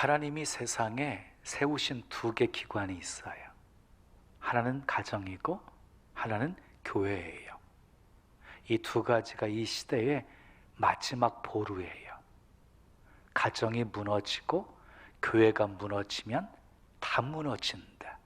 하나님이 세상에 세우신 두 개 기관이 있어요. 하나는 가정이고 하나는 교회예요. 이 두 가지가 이 시대의 마지막 보루예요. 가정이 무너지고 교회가 무너지면 다 무너진다.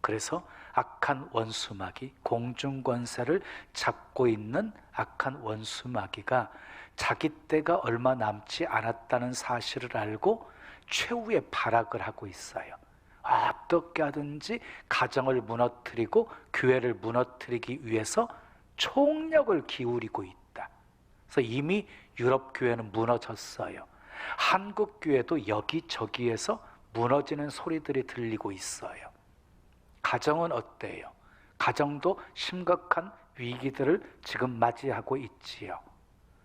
그래서 악한 원수마귀, 공중권세를 잡고 있는 악한 원수마귀가 자기 때가 얼마 남지 않았다는 사실을 알고 최후의 발악을 하고 있어요. 어떻게 하든지 가정을 무너뜨리고 교회를 무너뜨리기 위해서 총력을 기울이고 있다. 그래서 이미 유럽 교회는 무너졌어요. 한국 교회도 여기저기에서 무너지는 소리들이 들리고 있어요. 가정은 어때요? 가정도 심각한 위기들을 지금 맞이하고 있지요.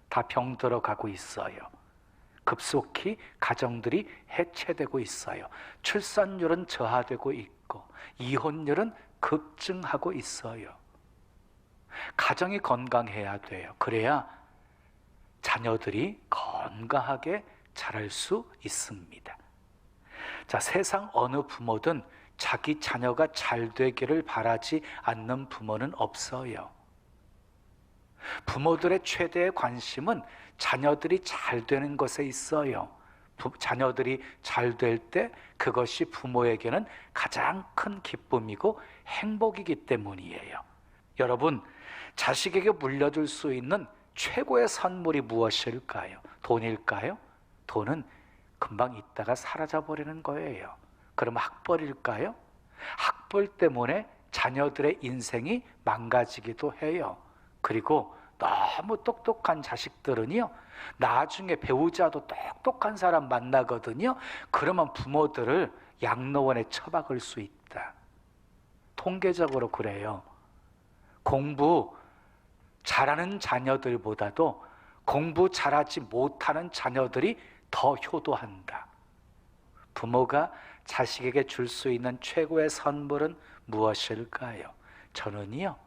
다 병들어가고 있어요. 급속히 가정들이 해체되고 있어요. 출산율은 저하되고 있고 이혼율은 급증하고 있어요. 가정이 건강해야 돼요. 그래야 자녀들이 건강하게 자랄 수 있습니다. 자, 세상 어느 부모든 자기 자녀가 잘 되기를 바라지 않는 부모는 없어요. 부모들의 최대의 관심은 자녀들이 잘 되는 것에 있어요. 자녀들이 잘 될 때 그것이 부모에게는 가장 큰 기쁨이고 행복이기 때문이에요. 여러분, 자식에게 물려줄 수 있는 최고의 선물이 무엇일까요? 돈일까요? 돈은 금방 있다가 사라져버리는 거예요. 그럼 학벌일까요? 학벌 때문에 자녀들의 인생이 망가지기도 해요. 그리고 너무 똑똑한 자식들은요, 나중에 배우자도 똑똑한 사람 만나거든요. 그러면 부모들을 양로원에 처박을 수 있다. 통계적으로 그래요. 공부 잘하는 자녀들보다도 공부 잘하지 못하는 자녀들이 더 효도한다. 부모가 자식에게 줄 수 있는 최고의 선물은 무엇일까요? 저는요,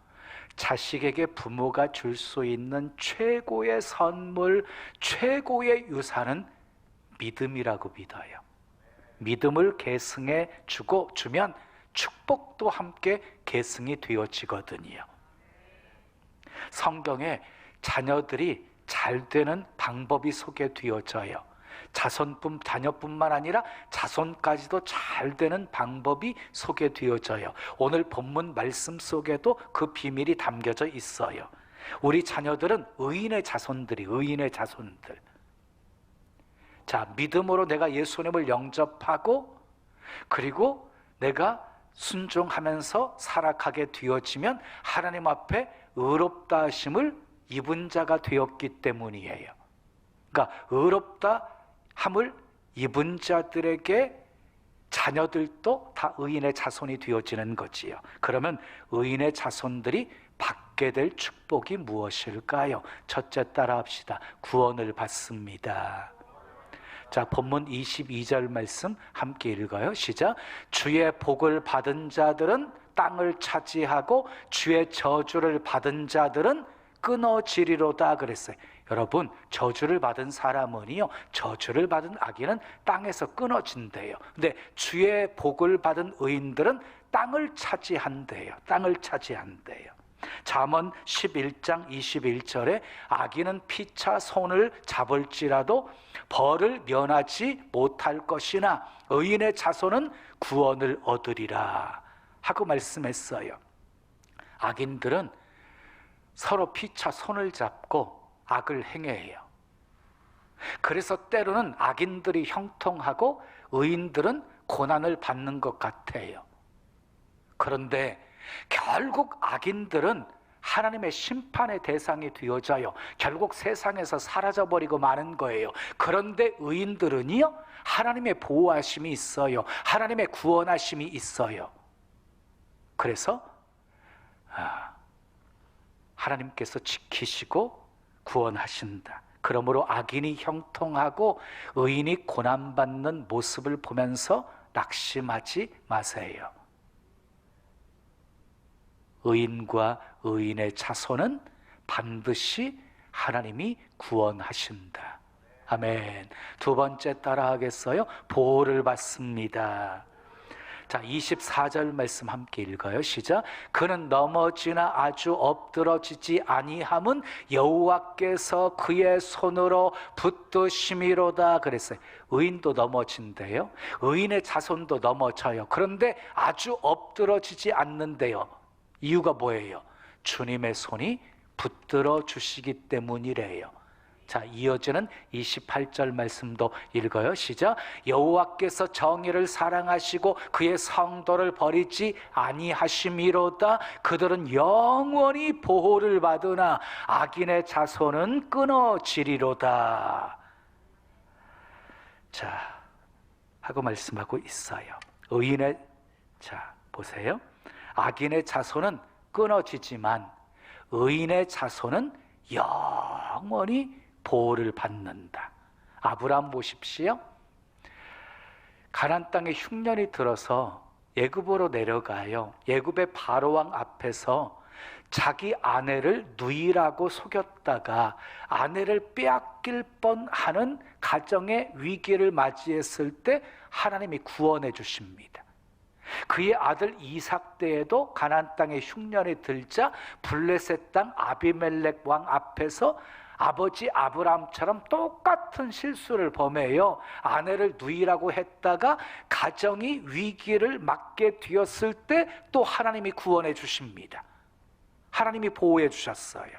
자식에게 부모가 줄 수 있는 최고의 선물, 최고의 유산은 믿음이라고 믿어요. 믿음을 계승해 주면 축복도 함께 계승이 되어지거든요. 성경에 자녀들이 잘 되는 방법이 소개되어져요. 자녀뿐만 아니라 자손까지도 잘 되는 방법이 소개되어져요. 오늘 본문 말씀 속에도 그 비밀이 담겨져 있어요. 우리 자녀들은 의인의 자손들. 자, 믿음으로 내가 예수님을 영접하고 그리고 내가 순종하면서 살아가게 되어지면 하나님 앞에 의롭다 하심을 입은 자가 되었기 때문이에요. 그러니까 의롭다 함을 입은 자들에게 자녀들도 다 의인의 자손이 되어지는 거지요. 그러면 의인의 자손들이 받게 될 축복이 무엇일까요? 첫째 따라 합시다. 구원을 받습니다. 자, 본문 22절 말씀 함께 읽어요. 시작. 주의 복을 받은 자들은 땅을 차지하고 주의 저주를 받은 자들은 끊어지리로다 그랬어요. 여러분, 저주를 받은 사람은요, 저주를 받은 아기는 땅에서 끊어진대요. 근데 주의 복을 받은 의인들은 땅을 차지한대요. 잠언 11장 21절에 아기는 피차 손을 잡을지라도 벌을 면하지 못할 것이나 의인의 자손은 구원을 얻으리라 하고 말씀했어요. 악인들은 서로 피차 손을 잡고 악을 행해요. 그래서 때로는 악인들이 형통하고 의인들은 고난을 받는 것 같아요. 그런데 결국 악인들은 하나님의 심판의 대상이 되어져요. 결국 세상에서 사라져버리고 마는 거예요. 그런데 의인들은요, 하나님의 보호하심이 있어요. 하나님의 구원하심이 있어요. 그래서 하나님께서 지키시고 구원하신다. 그러므로 악인이 형통하고 의인이 고난받는 모습을 보면서 낙심하지 마세요. 의인과 의인의 자손은 반드시 하나님이 구원하신다. 아멘. 두 번째 따라하겠어요? 보호를 받습니다. 자, 24절 말씀 함께 읽어요. 시작. 그는 넘어지나 아주 엎드러지지 아니함은 여호와께서 그의 손으로 붙드심이로다 그랬어요. 의인도 넘어진대요. 의인의 자손도 넘어져요. 그런데 아주 엎드러지지 않는데요. 이유가 뭐예요? 주님의 손이 붙들어 주시기 때문이래요. 자, 이어지는 28절 말씀도 읽어요. 시작. 여호와께서 정의를 사랑하시고 그의 성도를 버리지 아니하심이로다. 그들은 영원히 보호를 받으나 악인의 자손은 끊어지리로다. 자, 하고 말씀하고 있어요. 의인의, 자, 보세요. 악인의 자손은 끊어지지만 의인의 자손은 영원히 보호를 받는다. 아브라함 보십시오. 가나안 땅에 흉년이 들어서 애굽으로 내려가요. 애굽의 바로왕 앞에서 자기 아내를 누이라고 속였다가 아내를 빼앗길 뻔하는 가정의 위기를 맞이했을 때 하나님이 구원해 주십니다. 그의 아들 이삭 때에도 가나안 땅에 흉년이 들자 블레셋 땅 아비멜렉 왕 앞에서 아버지 아브라함처럼 똑같은 실수를 범해요. 아내를 누이라고 했다가 가정이 위기를 맞게 되었을 때 또 하나님이 구원해 주십니다. 하나님이 보호해 주셨어요.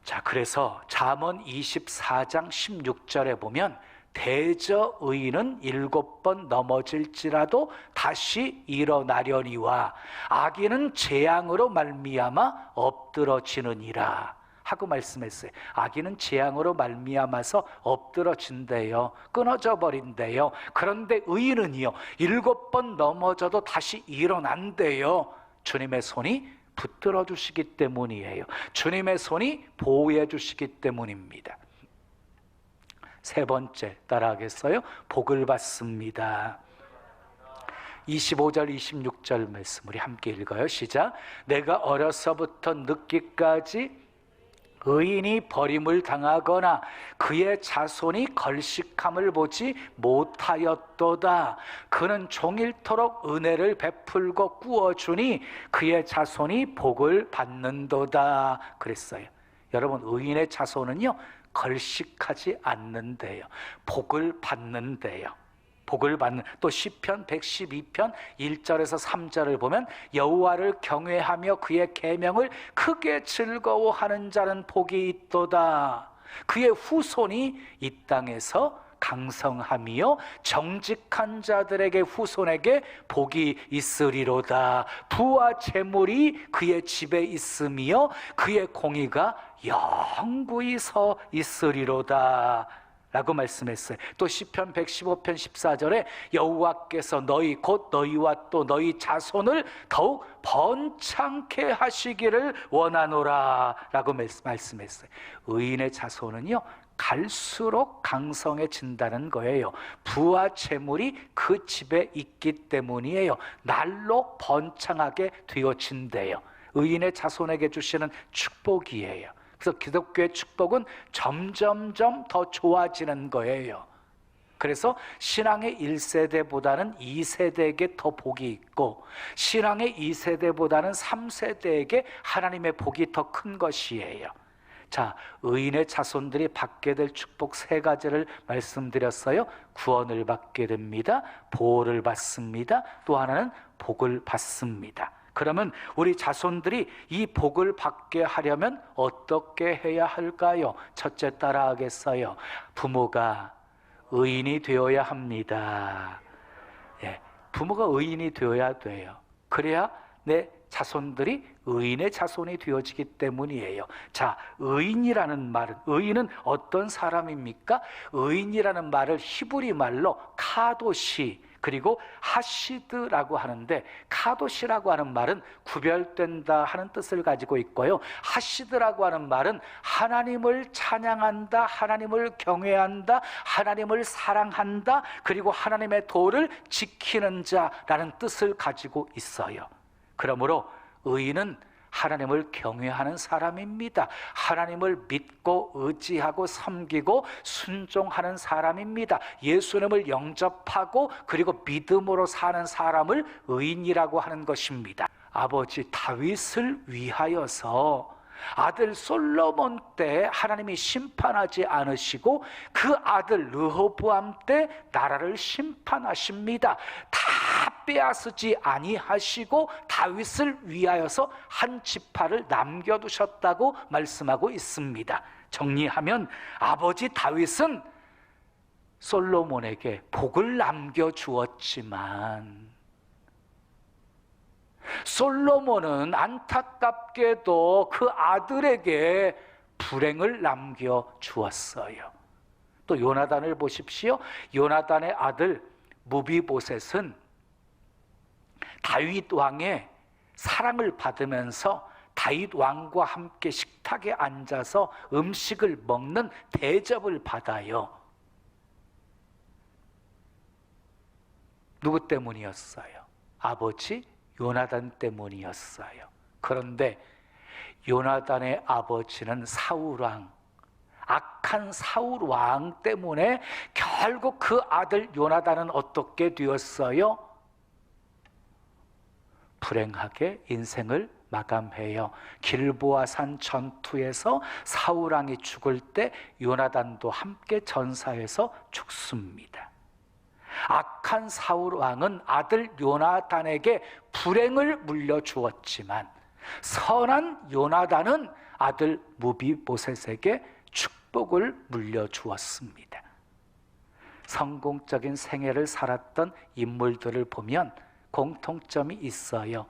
자, 그래서 잠언 24장 16절에 보면 대저 의인은 7번 넘어질지라도 다시 일어나려니와 악인은 재앙으로 말미암아 엎드러지느니라 하고 말씀했어요. 악인은 재앙으로 말미암아서 엎드러진대요. 끊어져 버린대요. 그런데 의인은요 7번 넘어져도 다시 일어난대요. 주님의 손이 붙들어 주시기 때문이에요. 주님의 손이 보호해 주시기 때문입니다. 세 번째 따라하겠어요? 복을 받습니다. 25절 26절 말씀 우리 함께 읽어요. 시작. 내가 어려서부터 늙기까지 의인이 버림을 당하거나 그의 자손이 걸식함을 보지 못하였도다. 그는 종일토록 은혜를 베풀고 꾸어주니 그의 자손이 복을 받는도다 그랬어요. 여러분, 의인의 자손은요 걸식하지 않는데요, 복을 받는데요. 복을 받는, 또 시편 112편 1절에서 3절을 보면 여호와를 경외하며 그의 계명을 크게 즐거워하는 자는 복이 있도다. 그의 후손이 이 땅에서 강성하며 정직한 자들에게 후손에게 복이 있으리로다. 부와 재물이 그의 집에 있으며 그의 공의가 영구히 서 있으리로다 라고 말씀했어요. 또 시편 115편 14절에 여호와께서 너희 곧 너희와 또 너희 자손을 더욱 번창케 하시기를 원하노라 라고 말씀했어요. 의인의 자손은요 갈수록 강성해진다는 거예요. 부와 재물이 그 집에 있기 때문이에요. 날로 번창하게 되어진대요. 의인의 자손에게 주시는 축복이에요. 그래서 기독교의 축복은 점점점 더 좋아지는 거예요. 그래서 신앙의 1세대보다는 2세대에게 더 복이 있고 신앙의 2세대보다는 3세대에게 하나님의 복이 더 큰 것이에요. 자, 의인의 자손들이 받게 될 축복 3가지를 말씀드렸어요. 구원을 받게 됩니다. 보호를 받습니다. 또 하나는 복을 받습니다. 그러면 우리 자손들이 이 복을 받게 하려면 어떻게 해야 할까요? 첫째 따라하겠어요? 부모가 의인이 되어야 합니다. 예, 부모가 의인이 되어야 돼요. 그래야 내 자손들이 의인의 자손이 되어지기 때문이에요. 자, 의인이라는 말은, 의인은 어떤 사람입니까? 의인이라는 말을 히브리 말로 카도시 그리고 하시드라고 하는데, 카도시라고 하는 말은 구별된다 하는 뜻을 가지고 있고요, 하시드라고 하는 말은 하나님을 찬양한다, 하나님을 경외한다, 하나님을 사랑한다, 그리고 하나님의 도를 지키는 자라는 뜻을 가지고 있어요. 그러므로 의인은 하나님을 경외하는 사람입니다. 하나님을 믿고 의지하고 섬기고 순종하는 사람입니다. 예수님을 영접하고 그리고 믿음으로 사는 사람을 의인이라고 하는 것입니다. 아버지 다윗을 위하여서 아들 솔로몬 때 하나님이 심판하지 않으시고 그 아들 르호보암 때 나라를 심판하십니다. 다 빼앗으지 아니하시고 다윗을 위하여서 한 지파를 남겨두셨다고 말씀하고 있습니다. 정리하면 아버지 다윗은 솔로몬에게 복을 남겨주었지만 솔로몬은 안타깝게도 그 아들에게 불행을 남겨주었어요. 또 요나단을 보십시오. 요나단의 아들 무비보셋은 다윗 왕의 사랑을 받으면서 다윗 왕과 함께 식탁에 앉아서 음식을 먹는 대접을 받아요. 누구 때문이었어요? 아버지 요나단 때문이었어요. 그런데 요나단의 아버지는 사울왕, 악한 사울왕 때문에 결국 그 아들 요나단은 어떻게 되었어요? 불행하게 인생을 마감해요. 길보아산 전투에서 사울왕이 죽을 때 요나단도 함께 전사해서 죽습니다. 악한 사울왕은 아들 요나단에게 불행을 물려주었지만 선한 요나단은 아들 무비보셋에게 축복을 물려주었습니다. 성공적인 생애를 살았던 인물들을 보면 공통점이 있어요.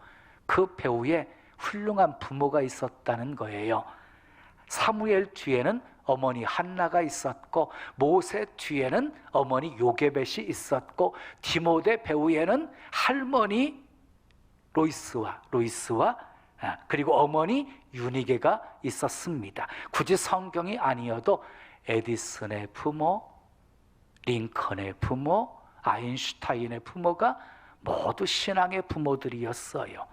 그 배후에 훌륭한 부모가 있었다는 거예요. 사무엘 뒤에는 어머니 한나가 있었고 모세 뒤에는 어머니 요게벳이 있었고 디모데 배후에는 할머니 로이스와 그리고 어머니 유니게가 있었습니다. 굳이 성경이 아니어도 에디슨의 부모, 링컨의 부모, 아인슈타인의 부모가 모두 신앙의 부모들이었어요.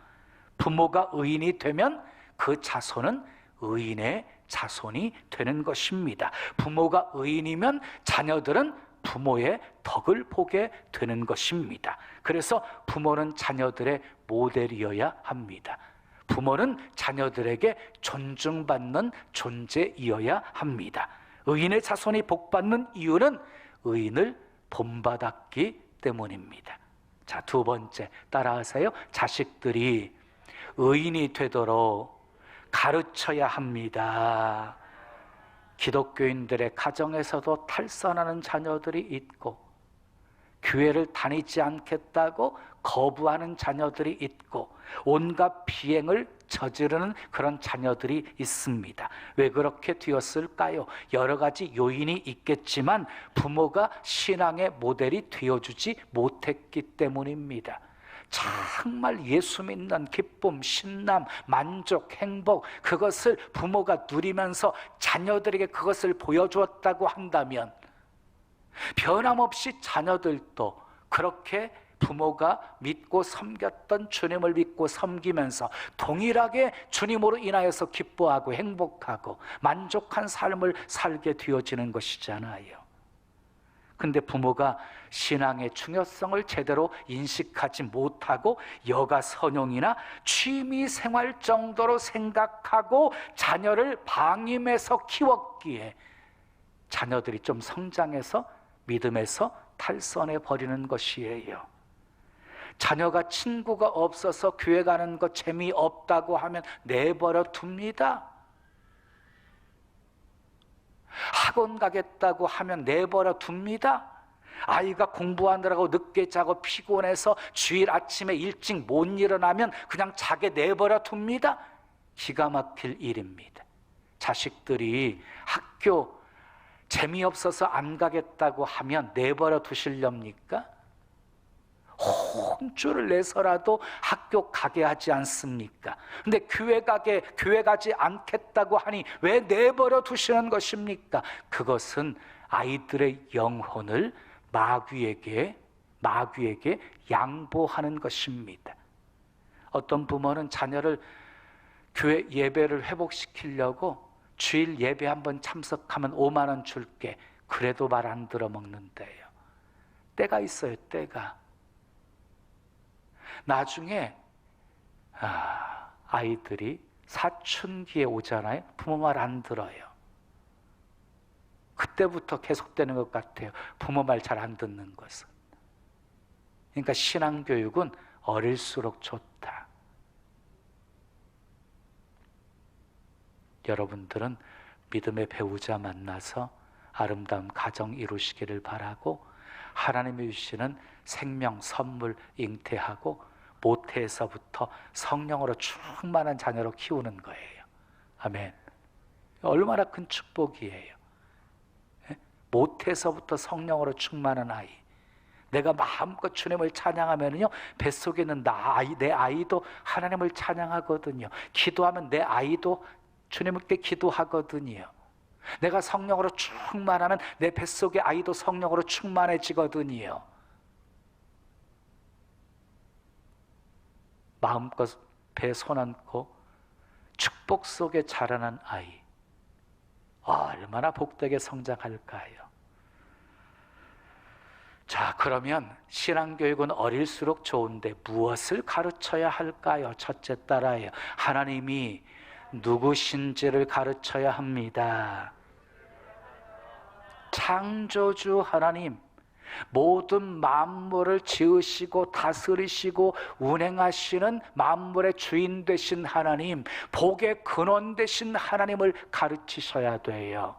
부모가 의인이 되면 그 자손은 의인의 자손이 되는 것입니다. 부모가 의인이면 자녀들은 부모의 덕을 보게 되는 것입니다. 그래서 부모는 자녀들의 모델이어야 합니다. 부모는 자녀들에게 존중받는 존재이어야 합니다. 의인의 자손이 복받는 이유는 의인을 본받았기 때문입니다. 자, 두 번째 따라하세요. 자식들이 의인이 되도록 가르쳐야 합니다. 기독교인들의 가정에서도 탈선하는 자녀들이 있고 교회를 다니지 않겠다고 거부하는 자녀들이 있고 온갖 비행을 저지르는 그런 자녀들이 있습니다. 왜 그렇게 되었을까요? 여러 가지 요인이 있겠지만 부모가 신앙의 모델이 되어주지 못했기 때문입니다. 정말 예수 믿는 기쁨, 신남, 만족, 행복 그것을 부모가 누리면서 자녀들에게 그것을 보여주었다고 한다면 변함없이 자녀들도 그렇게 부모가 믿고 섬겼던 주님을 믿고 섬기면서 동일하게 주님으로 인하여서 기뻐하고 행복하고 만족한 삶을 살게 되어지는 것이잖아요. 근데 부모가 신앙의 중요성을 제대로 인식하지 못하고 여가 선용이나 취미 생활 정도로 생각하고 자녀를 방임해서 키웠기에 자녀들이 좀 성장해서 믿음에서 탈선해 버리는 것이에요. 자녀가 친구가 없어서 교회 가는 거 재미없다고 하면 내버려 둡니다. 학원 가겠다고 하면 내버려 둡니다. 아이가 공부하느라고 늦게 자고 피곤해서 주일 아침에 일찍 못 일어나면 그냥 자게 내버려 둡니다. 기가 막힐 일입니다. 자식들이 학교 재미없어서 안 가겠다고 하면 내버려 두시렵니까? 혼쭐을 내서라도 학교 가게 하지 않습니까? 근데 교회 가지 않겠다고 하니 왜 내버려 두시는 것입니까? 그것은 아이들의 영혼을 마귀에게 양보하는 것입니다. 어떤 부모는 자녀를 교회 예배를 회복시키려고 주일 예배 한번 참석하면 5만 원 줄게. 그래도 말 안 들어 먹는데요. 때가 있어요, 때가. 나중에 아이들이 사춘기에 오잖아요. 부모 말 안 들어요. 그때부터 계속되는 것 같아요. 부모 말 잘 안 듣는 것은. 그러니까 신앙교육은 어릴수록 좋다. 여러분들은 믿음의 배우자 만나서 아름다운 가정 이루시기를 바라고, 하나님이 주시는 생명 선물 잉태하고 모태에서부터 성령으로 충만한 자녀로 키우는 거예요. 아멘. 얼마나 큰 축복이에요. 모태에서부터 성령으로 충만한 아이. 내가 마음껏 주님을 찬양하면요, 뱃속에 있는 내 아이도 하나님을 찬양하거든요. 기도하면 내 아이도 주님께 기도하거든요. 내가 성령으로 충만하면 내 뱃속의 아이도 성령으로 충만해지거든요. 마음껏 배에 손 얹고 축복 속에 자라난 아이, 얼마나 복되게 성장할까요? 자, 그러면 신앙교육은 어릴수록 좋은데 무엇을 가르쳐야 할까요? 첫째 따라요. 하나님이 누구신지를 가르쳐야 합니다. 창조주 하나님, 모든 만물을 지으시고 다스리시고 운행하시는 만물의 주인 되신 하나님, 복의 근원 되신 하나님을 가르치셔야 돼요.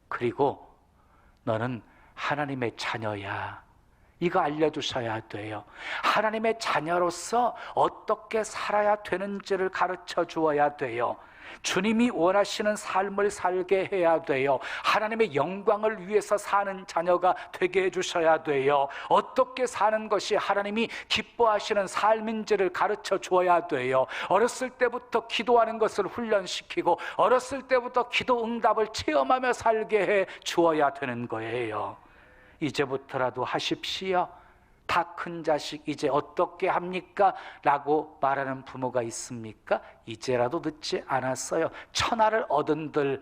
그리고 너는 하나님의 자녀야, 이거 알려주셔야 돼요. 하나님의 자녀로서 어떻게 살아야 되는지를 가르쳐 주어야 돼요. 주님이 원하시는 삶을 살게 해야 돼요. 하나님의 영광을 위해서 사는 자녀가 되게 해주셔야 돼요. 어떻게 사는 것이 하나님이 기뻐하시는 삶인지를 가르쳐 주어야 돼요. 어렸을 때부터 기도하는 것을 훈련시키고 어렸을 때부터 기도 응답을 체험하며 살게 해 주어야 되는 거예요. 이제부터라도 하십시오. 다 큰 자식 이제 어떻게 합니까? 라고 말하는 부모가 있습니까? 이제라도 늦지 않았어요. 천하를 얻은들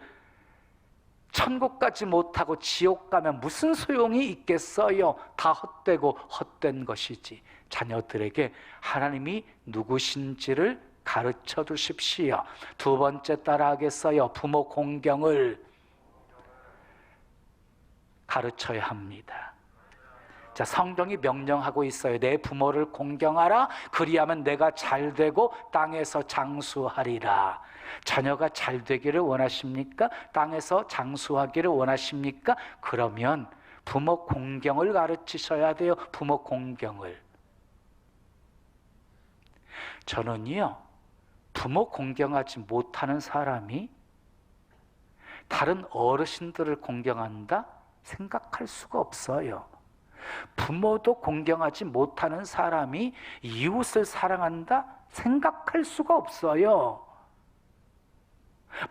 천국까지 못하고 지옥 가면 무슨 소용이 있겠어요? 다 헛되고 헛된 것이지. 자녀들에게 하나님이 누구신지를 가르쳐 주십시오. 두 번째 따라하겠어요. 부모 공경을 가르쳐야 합니다. 자, 성경이 명령하고 있어요. 내 부모를 공경하라. 그리하면 내가 잘 되고 땅에서 장수하리라. 자녀가 잘 되기를 원하십니까? 땅에서 장수하기를 원하십니까? 그러면 부모 공경을 가르치셔야 돼요. 부모 공경을. 저는요, 부모 공경하지 못하는 사람이 다른 어르신들을 공경한다? 생각할 수가 없어요. 부모도 공경하지 못하는 사람이 이웃을 사랑한다? 생각할 수가 없어요.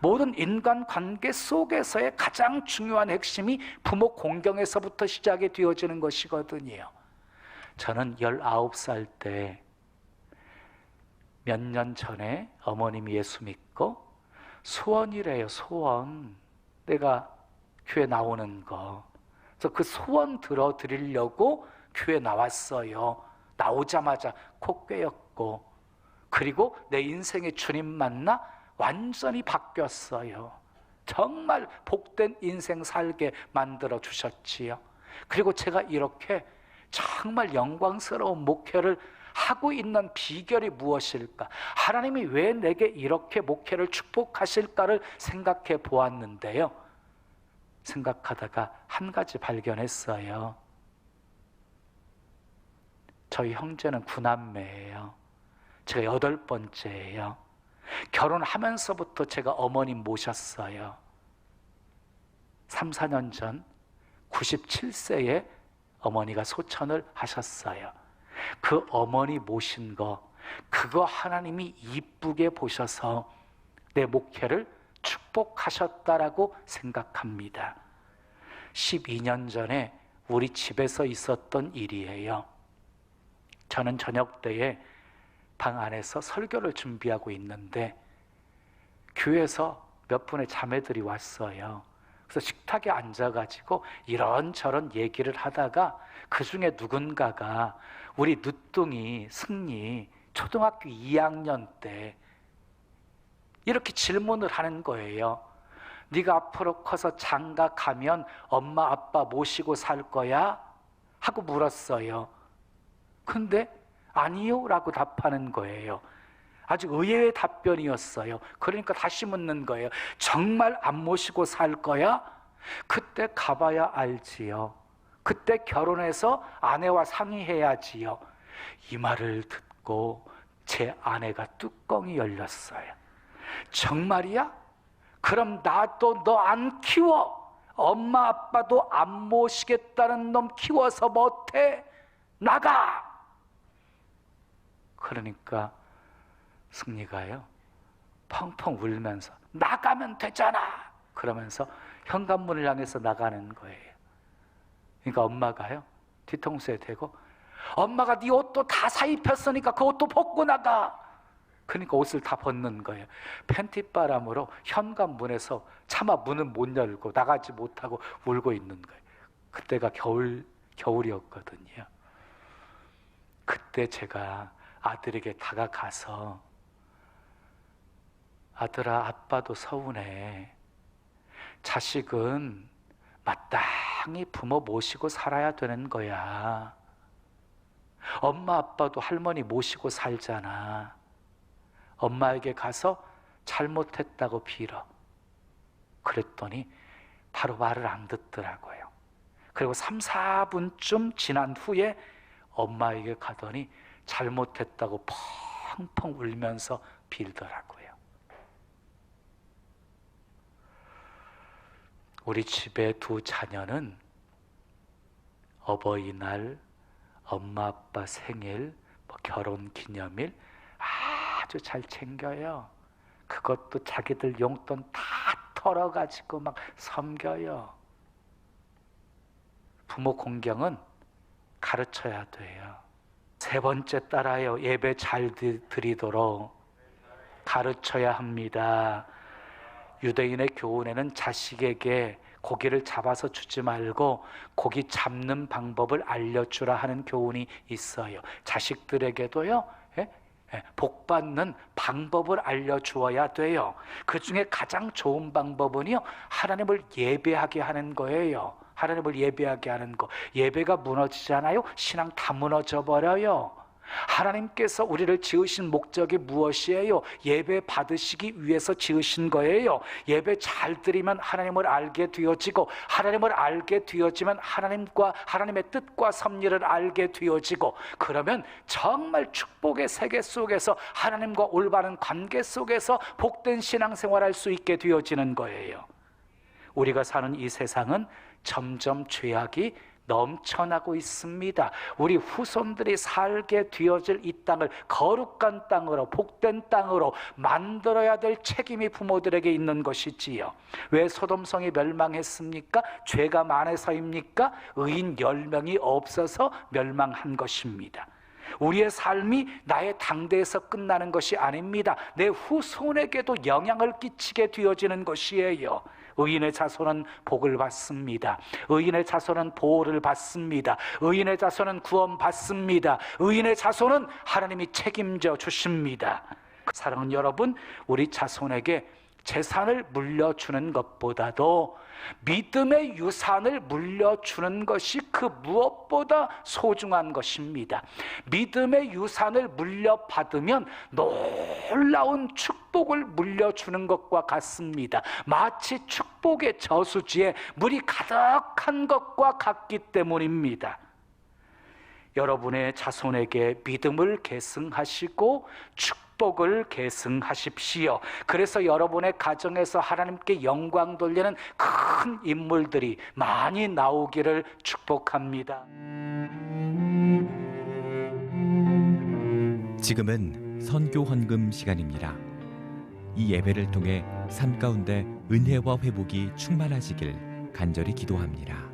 모든 인간관계 속에서의 가장 중요한 핵심이 부모 공경에서부터 시작이 되어지는 것이거든요. 저는 19살 때 몇 년 전에 어머님이 예수 믿고 소원이래요. 소원. 내가 교회 나오는 거. 그래서 그 소원 들어드리려고 교회 나왔어요. 나오자마자 코 꿰었고, 그리고 내 인생의 주님 만나 완전히 바뀌었어요. 정말 복된 인생 살게 만들어 주셨지요. 그리고 제가 이렇게 정말 영광스러운 목회를 하고 있는 비결이 무엇일까? 하나님이 왜 내게 이렇게 목회를 축복하실까를 생각해 보았는데요. 생각하다가 한 가지 발견했어요. 저희 형제는 9남매예요. 제가 8번째예요. 결혼하면서부터 제가 어머님 모셨어요. 3, 4년 전 97세에 어머니가 소천을 하셨어요. 그 어머니 모신 거, 그거 하나님이 이쁘게 보셔서 내 목회를 축복하셨다라고 생각합니다. 12년 전에 우리 집에서 있었던 일이에요. 저는 저녁 때에 방 안에서 설교를 준비하고 있는데 교회에서 몇 분의 자매들이 왔어요. 그래서 식탁에 앉아가지고 이런저런 얘기를 하다가 그 중에 누군가가 우리 늦둥이 승리 초등학교 2학년 때 이렇게 질문을 하는 거예요. 네가 앞으로 커서 장가 가면 엄마 아빠 모시고 살 거야? 하고 물었어요. 근데 아니요 라고 답하는 거예요. 아주 의외의 답변이었어요. 그러니까 다시 묻는 거예요. 정말 안 모시고 살 거야? 그때 가봐야 알지요. 그때 결혼해서 아내와 상의해야지요. 이 말을 듣고 제 아내가 뚜껑이 열렸어요. 정말이야? 그럼 나도 너 안 키워. 엄마 아빠도 안 모시겠다는 놈 키워서 못해. 나가. 그러니까 승리가요 펑펑 울면서 나가면 되잖아 그러면서 현관문을 향해서 나가는 거예요. 그러니까 엄마가요 뒤통수에 대고 엄마가 네 옷도 다 사입혔으니까 그 옷도 벗고 나가. 그러니까 옷을 다 벗는 거예요. 팬티바람으로 현관문에서 차마 문을 못 열고 나가지 못하고 울고 있는 거예요. 그때가 겨울이었거든요. 그때 제가 아들에게 다가가서 아들아, 아빠도 서운해. 자식은 마땅히 부모 모시고 살아야 되는 거야. 엄마 아빠도 할머니 모시고 살잖아. 엄마에게 가서 잘못했다고 빌어. 그랬더니 바로 말을 안 듣더라고요. 그리고 3, 4분쯤 지난 후에 엄마에게 가더니 잘못했다고 펑펑 울면서 빌더라고요. 우리 집의 두 자녀는 어버이날, 엄마 아빠 생일, 결혼 기념일 아주 잘 챙겨요. 그것도 자기들 용돈 다 털어가지고 막 섬겨요. 부모 공경은 가르쳐야 돼요. 세 번째 따라요. 예배 잘 드리도록 가르쳐야 합니다. 유대인의 교훈에는 자식에게 고기를 잡아서 주지 말고 고기 잡는 방법을 알려주라 하는 교훈이 있어요. 자식들에게도요 복 받는 방법을 알려주어야 돼요. 그 중에 가장 좋은 방법은요 하나님을 예배하게 하는 거예요. 하나님을 예배하게 하는 거. 예배가 무너지잖아요. 신앙 다 무너져 버려요. 하나님께서 우리를 지으신 목적이 무엇이에요? 예배 받으시기 위해서 지으신 거예요. 예배 잘 드리면 하나님을 알게 되어지고, 하나님을 알게 되어지면 하나님과 하나님의 뜻과 섭리를 알게 되어지고, 그러면 정말 축복의 세계 속에서 하나님과 올바른 관계 속에서 복된 신앙생활할 수 있게 되어지는 거예요. 우리가 사는 이 세상은 점점 죄악이 넘쳐나고 있습니다. 우리 후손들이 살게 되어질 이 땅을 거룩한 땅으로, 복된 땅으로 만들어야 될 책임이 부모들에게 있는 것이지요. 왜 소돔성이 멸망했습니까? 죄가 많아서입니까? 의인 10명이 없어서 멸망한 것입니다. 우리의 삶이 나의 당대에서 끝나는 것이 아닙니다. 내 후손에게도 영향을 끼치게 되어지는 것이에요. 의인의 자손은 복을 받습니다. 의인의 자손은 보호를 받습니다. 의인의 자손은 구원 받습니다. 의인의 자손은 하나님이 책임져 주십니다. 사랑하는 여러분, 우리 자손에게 재산을 물려주는 것보다도 믿음의 유산을 물려주는 것이 그 무엇보다 소중한 것입니다. 믿음의 유산을 물려받으면 놀라운 축복을 물려주는 것과 같습니다. 마치 축복의 저수지에 물이 가득한 것과 같기 때문입니다. 여러분의 자손에게 믿음을 계승하시고 축복을 계승하십시오. 그래서 여러분의 가정에서 하나님께 영광 돌리는 큰 인물들이 많이 나오기를 축복합니다. 지금은 선교 헌금 시간입니다. 이 예배를 통해 삶 가운데 은혜와 회복이 충만하시길 간절히 기도합니다.